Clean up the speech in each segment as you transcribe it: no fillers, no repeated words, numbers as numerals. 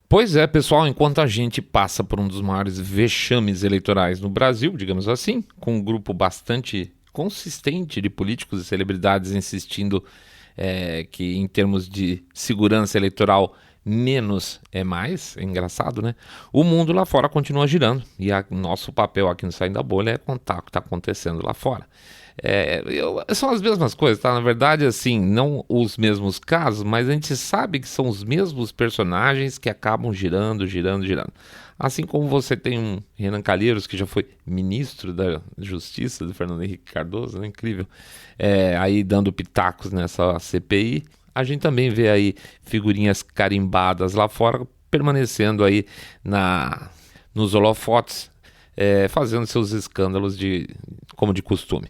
Pois é, pessoal, enquanto a gente passa por um dos maiores vexames eleitorais no Brasil, digamos assim, com um grupo bastante consistente de políticos e celebridades insistindo que em termos de segurança eleitoral menos é mais, é engraçado, né? O mundo lá fora continua girando e nosso papel aqui no Saindo da Bolha é contar o que está acontecendo lá fora. São as mesmas coisas, tá? Na verdade, assim, não os mesmos casos, mas a gente sabe que são os mesmos personagens que acabam girando. Assim como você tem um Renan Calheiros, que já foi ministro da Justiça do Fernando Henrique Cardoso, né? Incrível, aí dando pitacos nessa CPI, a gente também vê aí figurinhas carimbadas lá fora, permanecendo aí nos holofotes, fazendo seus escândalos como de costume.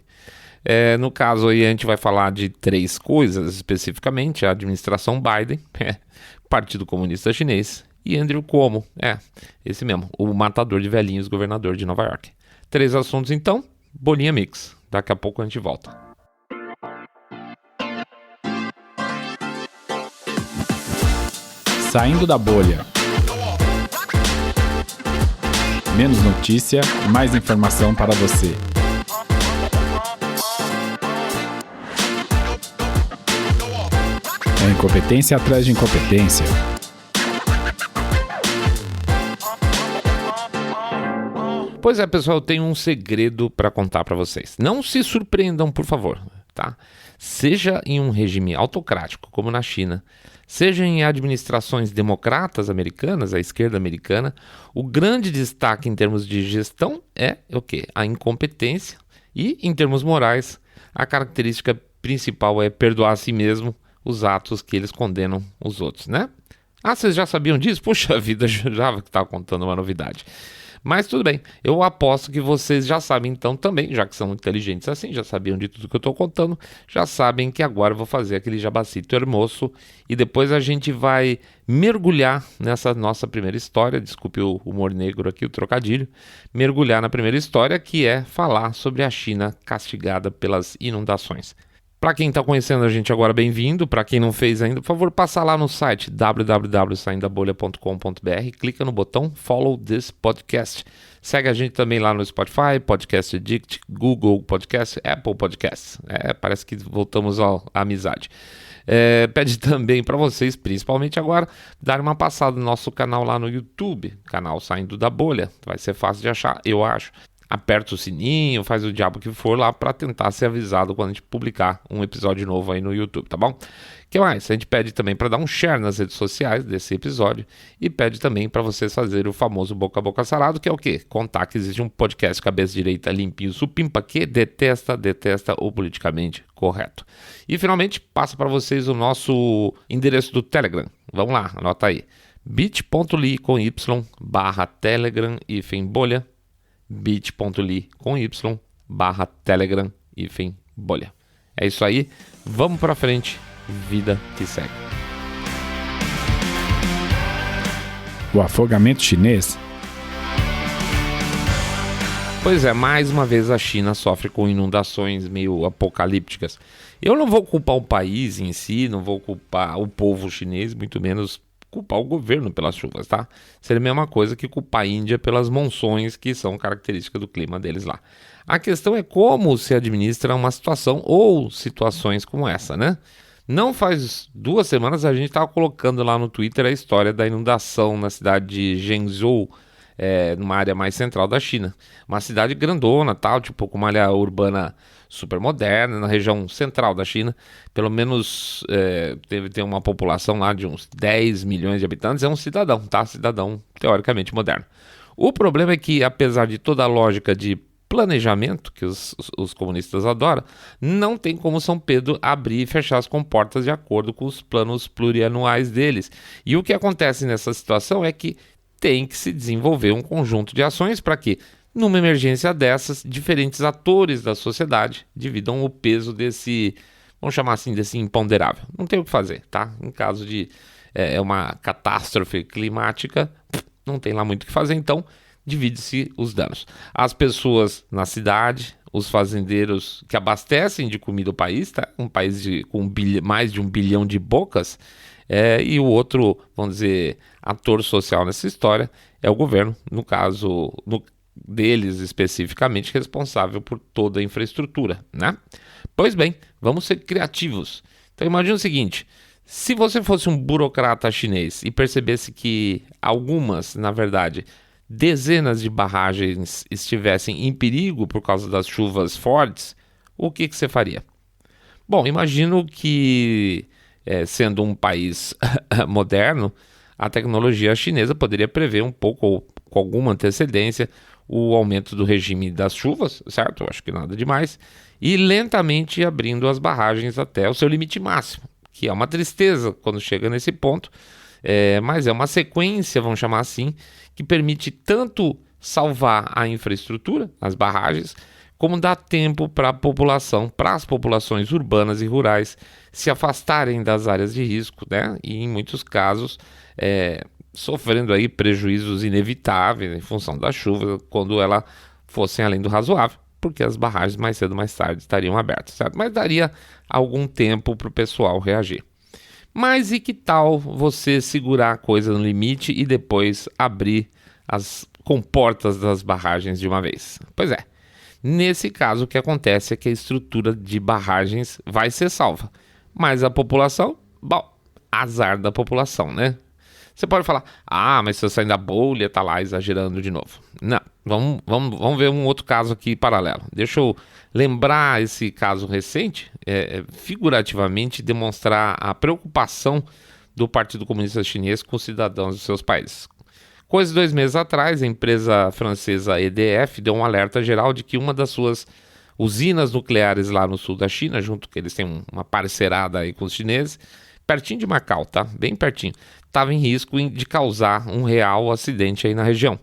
No caso aí a gente vai falar de 3 coisas especificamente: a administração Biden, Partido Comunista Chinês e Andrew Cuomo, esse mesmo, o matador de velhinhos, governador de Nova York. 3 assuntos então, bolinha mix. Daqui a pouco a gente volta. Saindo da bolha. Menos notícia, mais informação para você. É incompetência atrás de incompetência. Pois é, pessoal, eu tenho um segredo para contar para vocês. Não se surpreendam, por favor, tá? Seja em um regime autocrático, como na China, seja em administrações democratas americanas, a esquerda americana, o grande destaque em termos de gestão é o quê? A incompetência. E, em termos morais, a característica principal é perdoar a si mesmo os atos que eles condenam os outros, né? Ah, vocês já sabiam disso? Puxa vida, jurava que estava contando uma novidade. Mas tudo bem, eu aposto que vocês já sabem então também, já que são inteligentes assim, já sabiam de tudo que eu estou contando, já sabem que agora eu vou fazer aquele jabacito hermoso e depois a gente vai mergulhar nessa nossa primeira história, desculpe o humor negro aqui, o trocadilho, mergulhar na primeira história, que é falar sobre a China castigada pelas inundações. Para quem está conhecendo a gente agora, bem-vindo. Para quem não fez ainda, por favor, passa lá no site www.saindabolha.com.br, clica no botão Follow this podcast. Segue a gente também lá no Spotify, Podcast Addict, Google Podcast, Apple Podcasts. Parece que voltamos à amizade. Pede também para vocês, principalmente agora, dar uma passada no nosso canal lá no YouTube, canal Saindo da Bolha. Vai ser fácil de achar, eu acho. Aperta o sininho, faz o diabo que for lá para tentar ser avisado quando a gente publicar um episódio novo aí no YouTube, tá bom? O que mais? A gente pede também para dar um share nas redes sociais desse episódio e pede também para vocês fazerem o famoso boca a boca sarado, que é o quê? Contar que existe um podcast cabeça direita limpinho supimpa que detesta o politicamente correto. E finalmente passa para vocês o nosso endereço do Telegram. Vamos lá, anota aí. bit.ly/telegram-bolha bit.ly/telegram-bolha. É isso aí, vamos pra frente, vida que segue. O afogamento chinês? Pois é, mais uma vez a China sofre com inundações meio apocalípticas. Eu não vou culpar o país em si, não vou culpar o povo chinês, muito menos culpar o governo pelas chuvas, tá? Seria a mesma coisa que culpar a Índia pelas monções que são características do clima deles lá. A questão é como se administra uma situação ou situações como essa, né? Não faz 2 semanas a gente estava colocando lá no Twitter a história da inundação na cidade de Zhengzhou, numa área mais central da China. Uma cidade grandona, tal, tipo com uma área urbana super moderna, na região central da China. Pelo menos tem uma população lá de uns 10 milhões de habitantes. É um cidadão, tá? Cidadão teoricamente moderno. O problema é que, apesar de toda a lógica de planejamento, que os comunistas adoram, não tem como São Pedro abrir e fechar as comportas de acordo com os planos plurianuais deles. E o que acontece nessa situação é que tem que se desenvolver um conjunto de ações para que, numa emergência dessas, diferentes atores da sociedade dividam o peso desse, vamos chamar assim, desse imponderável. Não tem o que fazer, tá? Em caso de uma catástrofe climática, não tem lá muito o que fazer, então divide-se os danos. As pessoas na cidade, os fazendeiros que abastecem de comida o país, tá? Um país com mais de 1 bilhão de bocas, E o outro, vamos dizer, ator social nessa história é o governo, no caso deles especificamente, responsável por toda a infraestrutura, né? Pois bem, vamos ser criativos. Então imagine o seguinte: se você fosse um burocrata chinês e percebesse que algumas, na verdade, dezenas de barragens estivessem em perigo por causa das chuvas fortes, o que você faria? Bom, imagino que, sendo um país moderno, a tecnologia chinesa poderia prever um pouco, ou com alguma antecedência, o aumento do regime das chuvas, certo? Eu acho que nada demais. E lentamente abrindo as barragens até o seu limite máximo, que é uma tristeza quando chega nesse ponto, mas é uma sequência, vamos chamar assim, que permite tanto salvar a infraestrutura, as barragens, como dar tempo para a população, para as populações urbanas e rurais se afastarem das áreas de risco, né? E em muitos casos sofrendo aí prejuízos inevitáveis em função da chuva, quando ela fossem além do razoável, porque as barragens mais cedo ou mais tarde estariam abertas, certo? Mas daria algum tempo para o pessoal reagir. Mas e que tal você segurar a coisa no limite e depois abrir as comportas das barragens de uma vez? Pois é, nesse caso o que acontece é que a estrutura de barragens vai ser salva, mas a população, bom, azar da população, né? Você pode falar, mas se eu sair da bolha, tá lá exagerando de novo. Não, vamos ver um outro caso aqui paralelo. Deixa eu lembrar esse caso recente, figurativamente demonstrar a preocupação do Partido Comunista Chinês com os cidadãos dos seus países. Coisa de 2 meses atrás, a empresa francesa EDF deu um alerta geral de que uma das suas usinas nucleares lá no sul da China, junto que eles têm uma parceirada aí com os chineses, pertinho de Macau, tá? Bem pertinho. Estava em risco de causar um real acidente aí na região.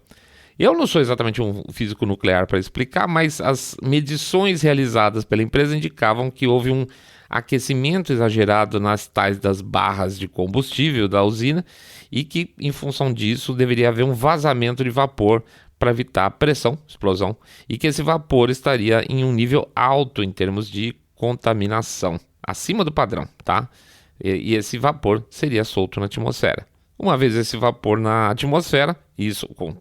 Eu não sou exatamente um físico nuclear para explicar, mas as medições realizadas pela empresa indicavam que houve um aquecimento exagerado nas tais das barras de combustível da usina e que, em função disso, deveria haver um vazamento de vapor para evitar pressão, explosão, e que esse vapor estaria em um nível alto em termos de contaminação, acima do padrão, tá? E esse vapor seria solto na atmosfera. Uma vez esse vapor na atmosfera, isso com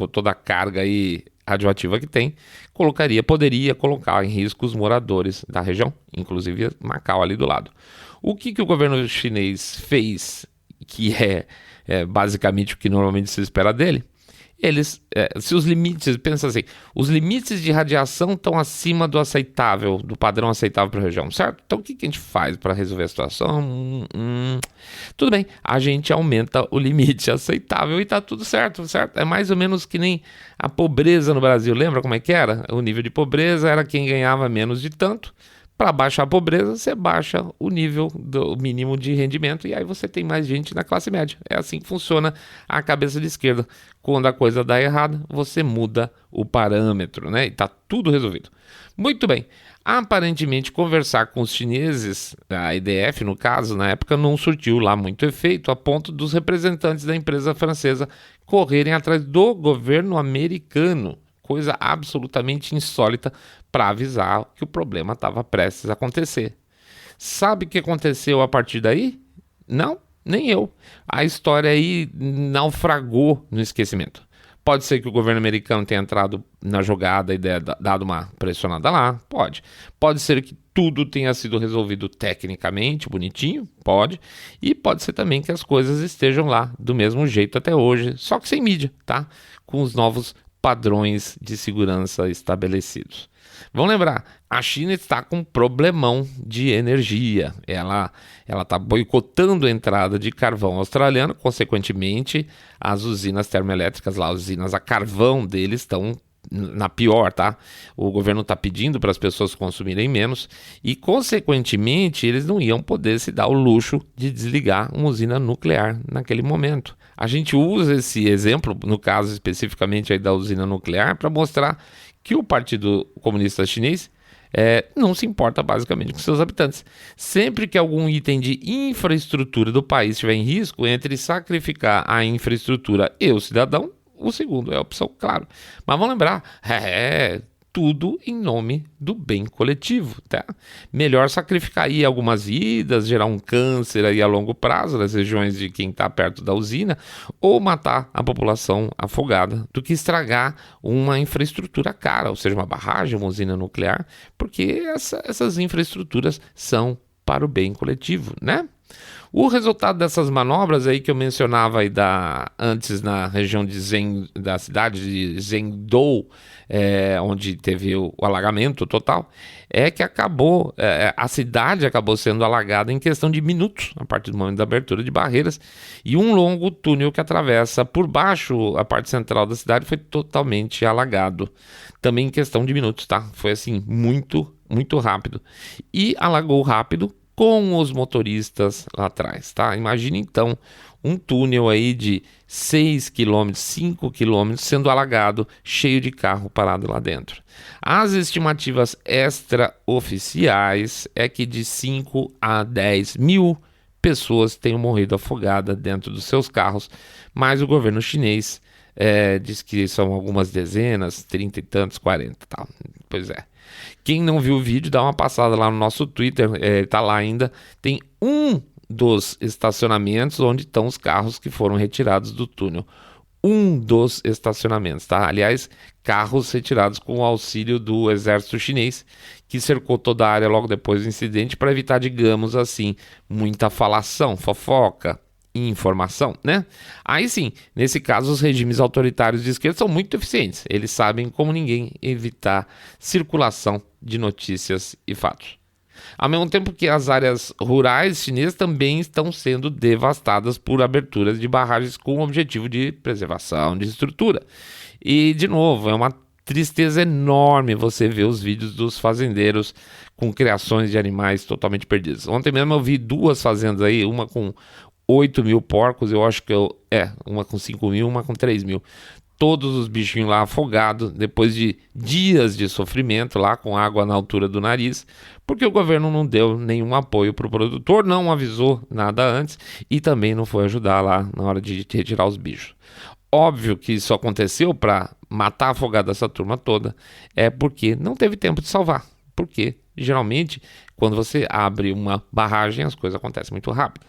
toda a carga aí radioativa que tem, poderia colocar em risco os moradores da região, inclusive Macau ali do lado. O que o governo chinês fez, que é basicamente o que normalmente se espera dele? Se os limites, pensa assim, os limites de radiação estão acima do aceitável, do padrão aceitável para a região, certo? Então o que a gente faz para resolver a situação? Tudo bem, a gente aumenta o limite aceitável e tá tudo certo, certo? É mais ou menos que nem a pobreza no Brasil, lembra como é que era? O nível de pobreza era quem ganhava menos de tanto. Para baixar a pobreza, você baixa o nível do mínimo de rendimento e aí você tem mais gente na classe média. É assim que funciona a cabeça de esquerda. Quando a coisa dá errado, você muda o parâmetro, né? E tá tudo resolvido. Muito bem. Aparentemente, conversar com os chineses, a EDF no caso, na época não surtiu lá muito efeito, a ponto dos representantes da empresa francesa correrem atrás do governo americano. Coisa absolutamente insólita para avisar que o problema estava prestes a acontecer. Sabe o que aconteceu a partir daí? Não, nem eu. A história aí naufragou no esquecimento. Pode ser que o governo americano tenha entrado na jogada e dado uma pressionada lá, pode. Pode ser que tudo tenha sido resolvido tecnicamente, bonitinho, pode. E pode ser também que as coisas estejam lá do mesmo jeito até hoje, só que sem mídia, tá? Com os novos padrões de segurança estabelecidos. Vamos lembrar, a China está com um problemão de energia. Ela está boicotando a entrada de carvão australiano, consequentemente, as usinas termoelétricas lá, as usinas a carvão deles estão na pior, tá? O governo está pedindo para as pessoas consumirem menos e, consequentemente, eles não iam poder se dar o luxo de desligar uma usina nuclear naquele momento. A gente usa esse exemplo, no caso especificamente aí da usina nuclear, para mostrar que o Partido Comunista Chinês não se importa basicamente com seus habitantes. Sempre que algum item de infraestrutura do país estiver em risco, entre sacrificar a infraestrutura e o cidadão, o segundo é a opção, claro. Mas vamos lembrar, tudo em nome do bem coletivo, tá? Melhor sacrificar aí algumas vidas, gerar um câncer aí a longo prazo nas regiões de quem está perto da usina, ou matar a população afogada, do que estragar uma infraestrutura cara, ou seja, uma barragem, uma usina nuclear, porque essas infraestruturas são para o bem coletivo, né? O resultado dessas manobras aí que eu mencionava aí antes na região da cidade de Zhengzhou, onde teve o alagamento total, é que a cidade acabou sendo alagada em questão de minutos, a partir do momento da abertura de barreiras, e um longo túnel que atravessa por baixo a parte central da cidade foi totalmente alagado, também em questão de minutos, tá? Foi assim, muito, muito rápido. E alagou rápido com os motoristas lá atrás, tá? Imagine então um túnel aí de 6 km, 5 km sendo alagado, cheio de carro parado lá dentro. As estimativas extraoficiais é que de 5 a 10 mil pessoas tenham morrido afogadas dentro dos seus carros, mas o governo chinês diz que são algumas dezenas, 30 e tantos, 40 e tal. Pois é. Quem não viu o vídeo, dá uma passada lá no nosso Twitter, tá lá ainda. Tem um dos estacionamentos onde estão os carros que foram retirados do túnel. Um dos estacionamentos, tá? Aliás, carros retirados com o auxílio do exército chinês, que cercou toda a área logo depois do incidente para evitar, digamos assim, muita falação, fofoca e informação, né? Aí sim, nesse caso, os regimes autoritários de esquerda são muito eficientes. Eles sabem como ninguém evitar circulação de notícias e fatos. Ao mesmo tempo que as áreas rurais chinesas também estão sendo devastadas por aberturas de barragens com o objetivo de preservação de estrutura. E, de novo, é uma tristeza enorme você ver os vídeos dos fazendeiros com criações de animais totalmente perdidos. Ontem mesmo eu vi 2 fazendas aí, uma com 8 mil porcos, eu acho que uma com 5 mil, uma com 3 mil. Todos os bichinhos lá afogados, depois de dias de sofrimento lá, com água na altura do nariz, porque o governo não deu nenhum apoio para o produtor, não avisou nada antes e também não foi ajudar lá na hora de retirar os bichos. Óbvio que isso aconteceu para matar afogado essa turma toda, é porque não teve tempo de salvar, porque geralmente quando você abre uma barragem as coisas acontecem muito rápido.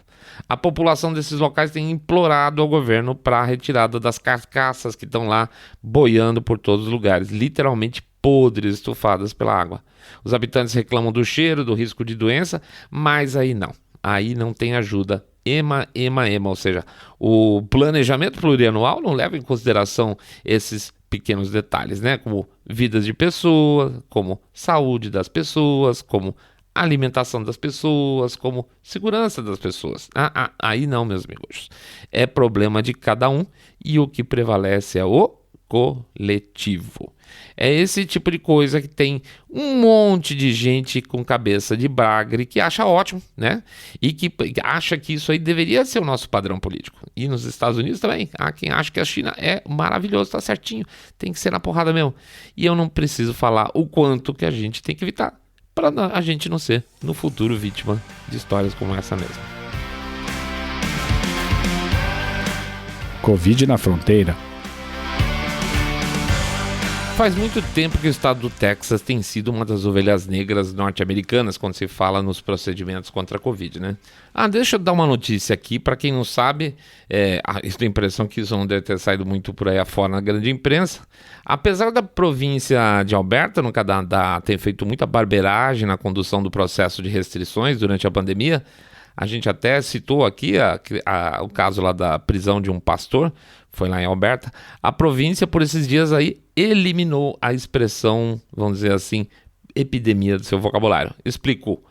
A população desses locais tem implorado ao governo para a retirada das carcaças que estão lá boiando por todos os lugares, literalmente podres, estufadas pela água. Os habitantes reclamam do cheiro, do risco de doença, mas aí não tem ajuda. EMA, ou seja, o planejamento plurianual não leva em consideração esses pequenos detalhes, né? Como vidas de pessoas, como saúde das pessoas, como alimentação das pessoas, como segurança das pessoas. Aí não, meus amigos. É problema de cada um e o que prevalece é o coletivo. É esse tipo de coisa que tem um monte de gente com cabeça de bagre que acha ótimo, né? E que acha que isso aí deveria ser o nosso padrão político. E nos Estados Unidos também. Há quem acha que a China é maravilhoso, tá certinho. Tem que ser na porrada mesmo. E eu não preciso falar o quanto que a gente tem que evitar para a gente não ser, no futuro, vítima de histórias como essa mesmo. Covid na fronteira. Faz muito tempo que o estado do Texas tem sido uma das ovelhas negras norte-americanas quando se fala nos procedimentos contra a Covid, né? Deixa eu dar uma notícia aqui, para quem não sabe, eu tenho a impressão que isso não deve ter saído muito por aí afora na grande imprensa. Apesar da província de Alberta, no Canadá, ter feito muita barbeiragem na condução do processo de restrições durante a pandemia, a gente até citou aqui o caso lá da prisão de um pastor, foi lá em Alberta. A província, por esses dias aí, eliminou a expressão, vamos dizer assim, epidemia do seu vocabulário. Explicou.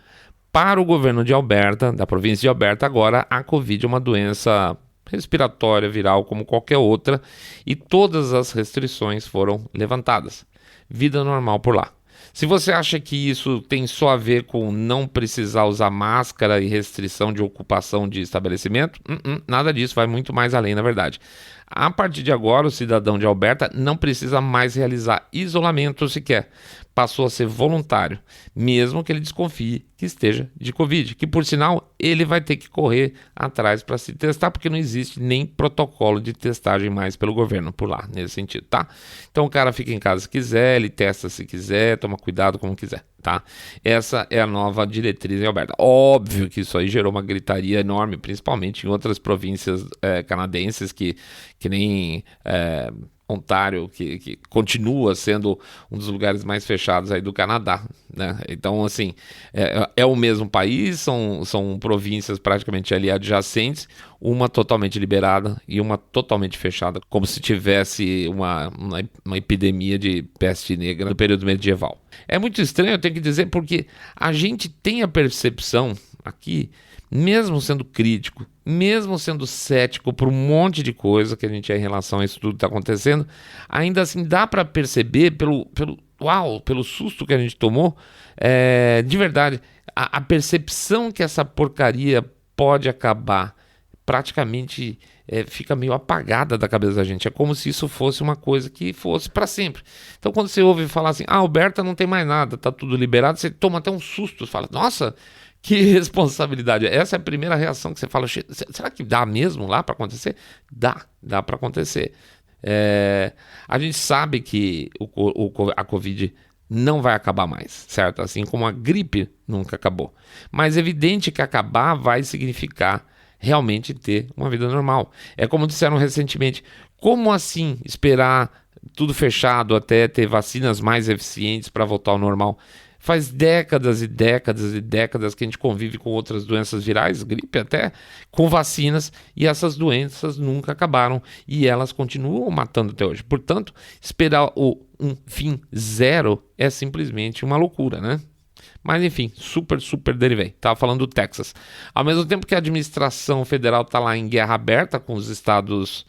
Para o governo de Alberta, da província de Alberta, agora a Covid é uma doença respiratória, viral, como qualquer outra, e todas as restrições foram levantadas. Vida normal por lá. Se você acha que isso tem só a ver com não precisar usar máscara e restrição de ocupação de estabelecimento, nada disso, vai muito mais além, na verdade. A partir de agora, o cidadão de Alberta não precisa mais realizar isolamento sequer. Passou a ser voluntário, mesmo que ele desconfie que esteja de Covid, que por sinal ele vai ter que correr atrás para se testar, porque não existe nem protocolo de testagem mais pelo governo por lá, nesse sentido, tá? Então o cara fica em casa se quiser, ele testa se quiser, toma cuidado como quiser, tá? Essa é a nova diretriz em Alberta. Óbvio que isso aí gerou uma gritaria enorme, principalmente em outras províncias canadenses que nem Ontário, que continua sendo um dos lugares mais fechados aí do Canadá, né? Então, assim, é o mesmo país, são províncias praticamente ali adjacentes, uma totalmente liberada e uma totalmente fechada, como se tivesse uma epidemia de peste negra no período medieval. É muito estranho, eu tenho que dizer, porque a gente tem a percepção aqui, mesmo sendo crítico, mesmo sendo cético por um monte de coisa que a gente é em relação a isso tudo que está acontecendo, ainda assim dá para perceber pelo susto que a gente tomou, de verdade, a percepção que essa porcaria pode acabar praticamente fica meio apagada da cabeça da gente. É como se isso fosse uma coisa que fosse para sempre. Então quando você ouve falar assim, Alberta não tem mais nada, tá tudo liberado, você toma até um susto, você fala, nossa, que responsabilidade. Essa é a primeira reação que você fala, será que dá mesmo lá para acontecer? Dá para acontecer. A gente sabe que a Covid não vai acabar mais, certo? Assim como a gripe nunca acabou. Mas é evidente que acabar vai significar realmente ter uma vida normal. É como disseram recentemente, como assim esperar tudo fechado até ter vacinas mais eficientes para voltar ao normal? Faz décadas e décadas e décadas que a gente convive com outras doenças virais, gripe até, com vacinas, e essas doenças nunca acabaram e elas continuam matando até hoje. Portanto, esperar um fim zero é simplesmente uma loucura, né? Mas enfim, super derivei. Estava falando do Texas. Ao mesmo tempo que a administração federal está lá em guerra aberta com os estados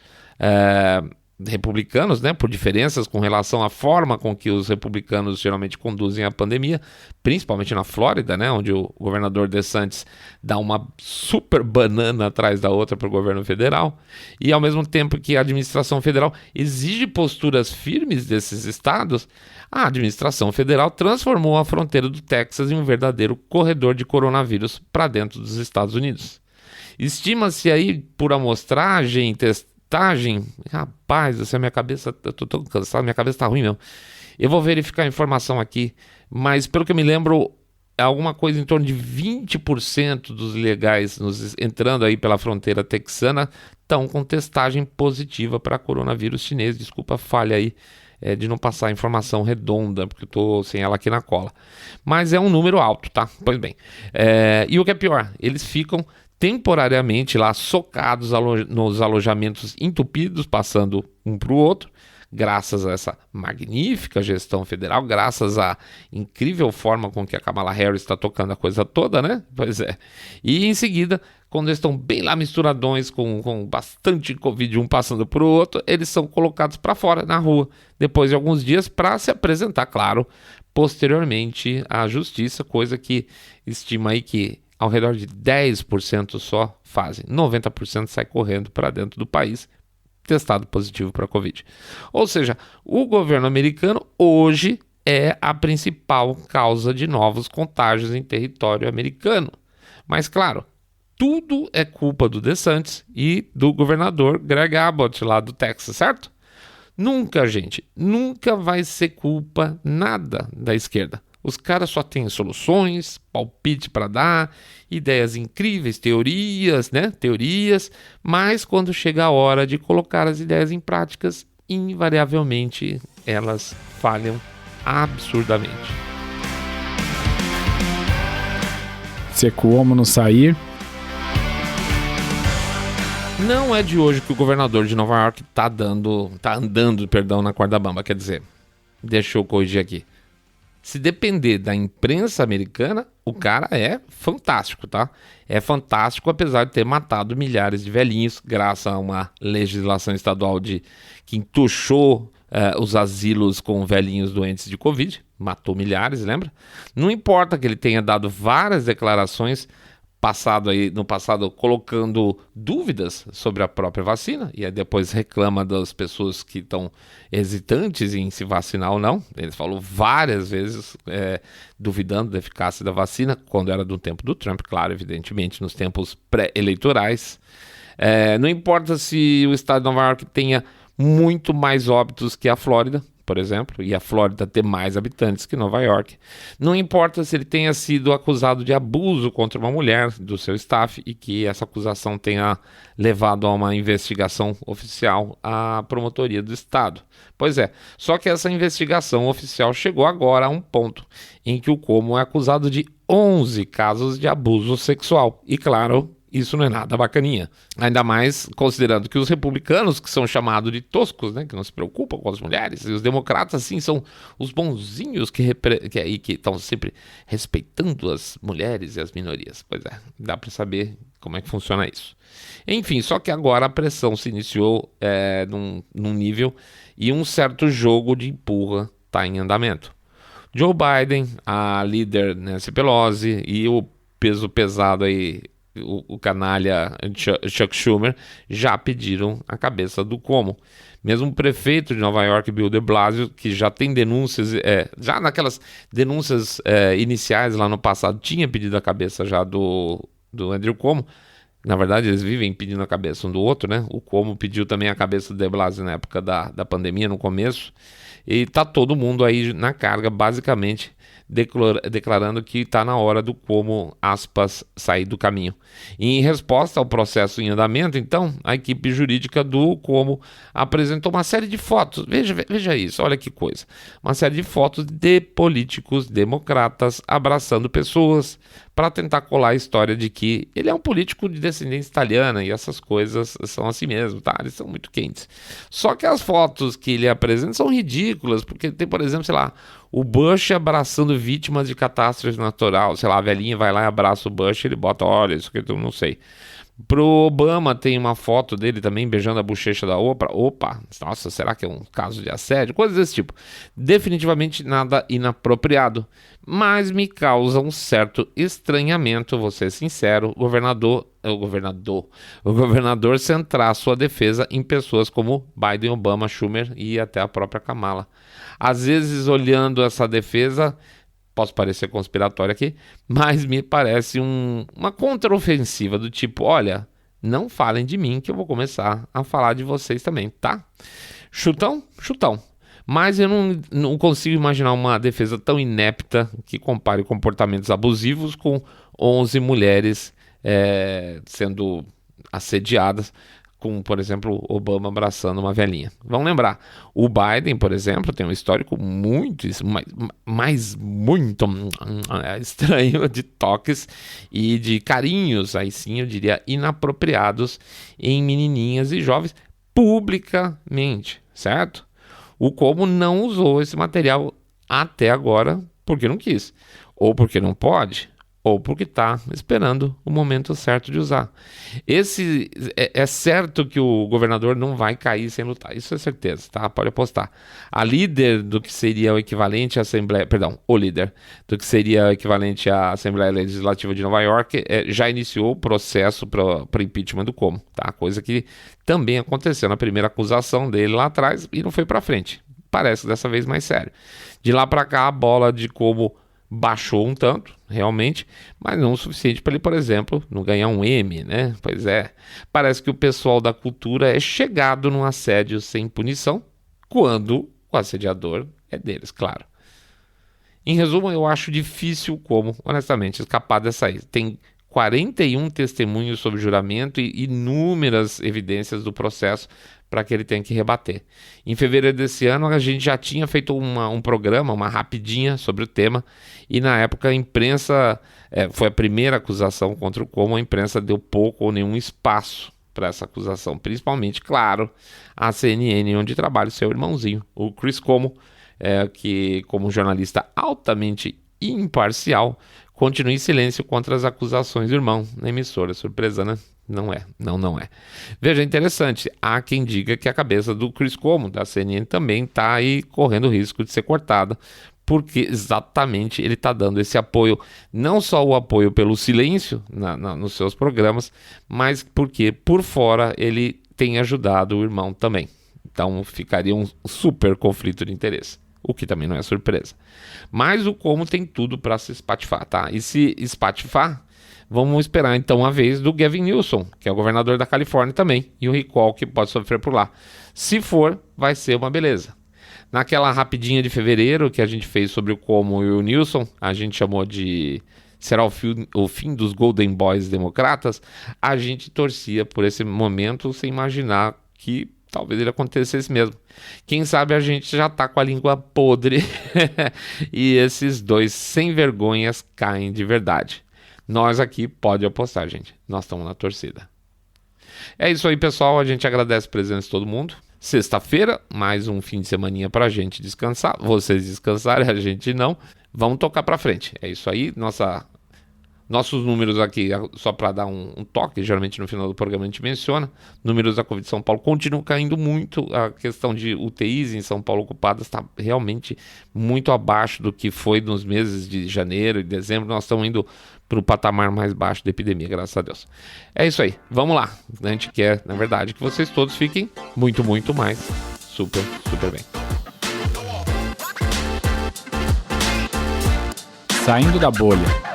republicanos, né, por diferenças com relação à forma com que os republicanos geralmente conduzem a pandemia, principalmente na Flórida, né, onde o governador DeSantis dá uma super banana atrás da outra para o governo federal, e ao mesmo tempo que a administração federal exige posturas firmes desses estados, a administração federal transformou a fronteira do Texas em um verdadeiro corredor de coronavírus para dentro dos Estados Unidos. Estima-se aí por amostragem, rapaz, essa minha cabeça, eu tô tão cansado, minha cabeça tá ruim mesmo. Eu vou verificar a informação aqui, mas pelo que eu me lembro, alguma coisa em torno de 20% dos ilegais entrando aí pela fronteira texana estão com testagem positiva para coronavírus chinês. Desculpa a falha aí de não passar a informação redonda, porque eu tô sem ela aqui na cola. Mas é um número alto, tá? Pois bem. E o que é pior, eles ficam temporariamente lá socados nos alojamentos entupidos, passando um para o outro, graças a essa magnífica gestão federal, graças à incrível forma com que a Kamala Harris está tocando a coisa toda, né? Pois é. E em seguida, quando eles estão bem lá misturadões, com bastante Covid um passando para o outro, eles são colocados para fora, na rua, depois de alguns dias, para se apresentar, claro, posteriormente à justiça, coisa que estima aí que ao redor de 10% só fazem. 90% sai correndo para dentro do país, testado positivo para a Covid. Ou seja, o governo americano hoje é a principal causa de novos contágios em território americano. Mas claro, tudo é culpa do DeSantis e do governador Greg Abbott lá do Texas, certo? Nunca, gente, nunca vai ser culpa nada da esquerda. Os caras só têm soluções, palpite para dar, ideias incríveis, teorias, né? Teorias, mas quando chega a hora de colocar as ideias em práticas, invariavelmente elas falham absurdamente. Se como não sair. Não é de hoje que o governador de Nova York tá andando na corda bamba, quer dizer, deixa eu corrigir aqui. Se depender da imprensa americana, o cara é fantástico, tá? É fantástico, apesar de ter matado milhares de velhinhos, graças a uma legislação estadual que entuchou os asilos com velhinhos doentes de Covid. Matou milhares, lembra? Não importa que ele tenha dado várias declarações no passado colocando dúvidas sobre a própria vacina, e aí depois reclama das pessoas que estão hesitantes em se vacinar ou não. Ele falou várias vezes duvidando da eficácia da vacina, quando era do tempo do Trump, claro, evidentemente, nos tempos pré-eleitorais. Não importa se o estado de Nova York tenha muito mais óbitos que a Flórida, por exemplo, e a Flórida ter mais habitantes que Nova York. Não importa se ele tenha sido acusado de abuso contra uma mulher do seu staff e que essa acusação tenha levado a uma investigação oficial à promotoria do estado. Pois é, só que essa investigação oficial chegou agora a um ponto em que o Cuomo é acusado de 11 casos de abuso sexual. E claro, isso não é nada bacaninha. Ainda mais considerando que os republicanos, que são chamados de toscos, né, que não se preocupam com as mulheres, e os democratas, sim, são os bonzinhos que estão sempre respeitando as mulheres e as minorias. Pois é, dá para saber como é que funciona isso. Enfim, só que agora a pressão se iniciou num nível e um certo jogo de empurra está em andamento. Joe Biden, a líder Nancy Pelosi e o peso pesado aí, o canalha Chuck Schumer, já pediram a cabeça do Cuomo. Mesmo o prefeito de Nova York, Bill de Blasio, que já tem denúncias, já naquelas denúncias iniciais lá no passado, tinha pedido a cabeça já do Andrew Cuomo. Na verdade, eles vivem pedindo a cabeça um do outro, né? O Cuomo pediu também a cabeça do de Blasio na época da pandemia, no começo. E tá todo mundo aí na carga, basicamente, declarando que está na hora do Cuomo, aspas, sair do caminho. E em resposta ao processo em andamento, então, a equipe jurídica do Cuomo apresentou uma série de fotos. Veja isso, olha que coisa. Uma série de fotos de políticos democratas abraçando pessoas para tentar colar a história de que ele é um político de descendência italiana e essas coisas são assim mesmo, tá? Eles são muito quentes. Só que as fotos que ele apresenta são ridículas, porque tem, por exemplo, sei lá, o Bush abraçando vítimas de catástrofe natural. Sei lá, a velhinha vai lá e abraça o Bush, ele bota, olha, isso que eu não sei. Pro Obama tem uma foto dele também beijando a bochecha da Oprah. Opa, nossa, será que é um caso de assédio? Coisas desse tipo. Definitivamente nada inapropriado, mas me causa um certo estranhamento, vou ser sincero, o governador centrar sua defesa em pessoas como Biden, Obama, Schumer e até a própria Kamala. Às vezes, olhando essa defesa, posso parecer conspiratório aqui, mas me parece uma contraofensiva do tipo, olha, não falem de mim que eu vou começar a falar de vocês também, tá? Chutão? Chutão. Mas eu não consigo imaginar uma defesa tão inepta que compare comportamentos abusivos com 11 mulheres sendo assediadas, com, por exemplo, Obama abraçando uma velhinha. Vamos lembrar, o Biden, por exemplo, tem um histórico muito estranho de toques e de carinhos, aí sim eu diria inapropriados em menininhas e jovens publicamente, certo? O Cuomo não usou esse material até agora porque não quis, ou porque não pode, ou porque está esperando o momento certo de usar. É certo que o governador não vai cair sem lutar, isso é certeza, tá? Pode apostar. A líder do que seria o equivalente à Assembleia, o líder do que seria o equivalente à Assembleia Legislativa de Nova York já iniciou o processo para impeachment do Cuomo, tá? Coisa que também aconteceu na primeira acusação dele lá atrás e não foi para frente. Parece dessa vez mais sério. De lá para cá a bola de Cuomo baixou um tanto, realmente, mas não o suficiente para ele, por exemplo, não ganhar um Emmy, né? Pois é, parece que o pessoal da cultura é chegado num assédio sem punição, quando o assediador é deles, claro. Em resumo, eu acho difícil como, honestamente, escapar dessa aí. Tem 41 testemunhos sob juramento e inúmeras evidências do processo para que ele tenha que rebater. Em fevereiro desse ano, a gente já tinha feito um programa, uma rapidinha sobre o tema, e na época a imprensa, foi a primeira acusação contra o Cuomo, a imprensa deu pouco ou nenhum espaço para essa acusação, principalmente, claro, a CNN, onde trabalha o seu irmãozinho, o Chris Cuomo, que como jornalista altamente imparcial, continua em silêncio contra as acusações do irmão na emissora. Surpresa, né? Não é. Veja, interessante. Há quem diga que a cabeça do Chris Cuomo, da CNN, também está aí correndo o risco de ser cortada porque exatamente ele está dando esse apoio, não só o apoio pelo silêncio nos seus programas, mas porque por fora ele tem ajudado o irmão também. Então ficaria um super conflito de interesse, o que também não é surpresa. Mas o como tem tudo para se espatifar, tá? E se espatifar, vamos esperar então a vez do Gavin Newsom, que é o governador da Califórnia também, e o recall que pode sofrer por lá. Se for, vai ser uma beleza. Naquela rapidinha de fevereiro que a gente fez sobre o Cuomo e o Newsom, a gente chamou de será o fim dos Golden Boys democratas, a gente torcia por esse momento sem imaginar que talvez ele acontecesse mesmo. Quem sabe a gente já tá com a língua podre e esses dois sem vergonhas caem de verdade. Nós aqui pode apostar, gente. Nós estamos na torcida. É isso aí, pessoal. A gente agradece a presença de todo mundo. Sexta-feira, mais um fim de semaninha pra gente descansar. Vocês descansarem, a gente não. Vamos tocar pra frente. É isso aí. Nossos números aqui, só para dar um toque, geralmente no final do programa a gente menciona, números da Covid de São Paulo continuam caindo muito, a questão de UTIs em São Paulo ocupadas está realmente muito abaixo do que foi nos meses de janeiro e dezembro. Nós estamos indo para o patamar mais baixo da epidemia, graças a Deus. É isso aí, vamos lá. A gente quer, na verdade, que vocês todos fiquem muito, muito mais super, super bem. Saindo da bolha.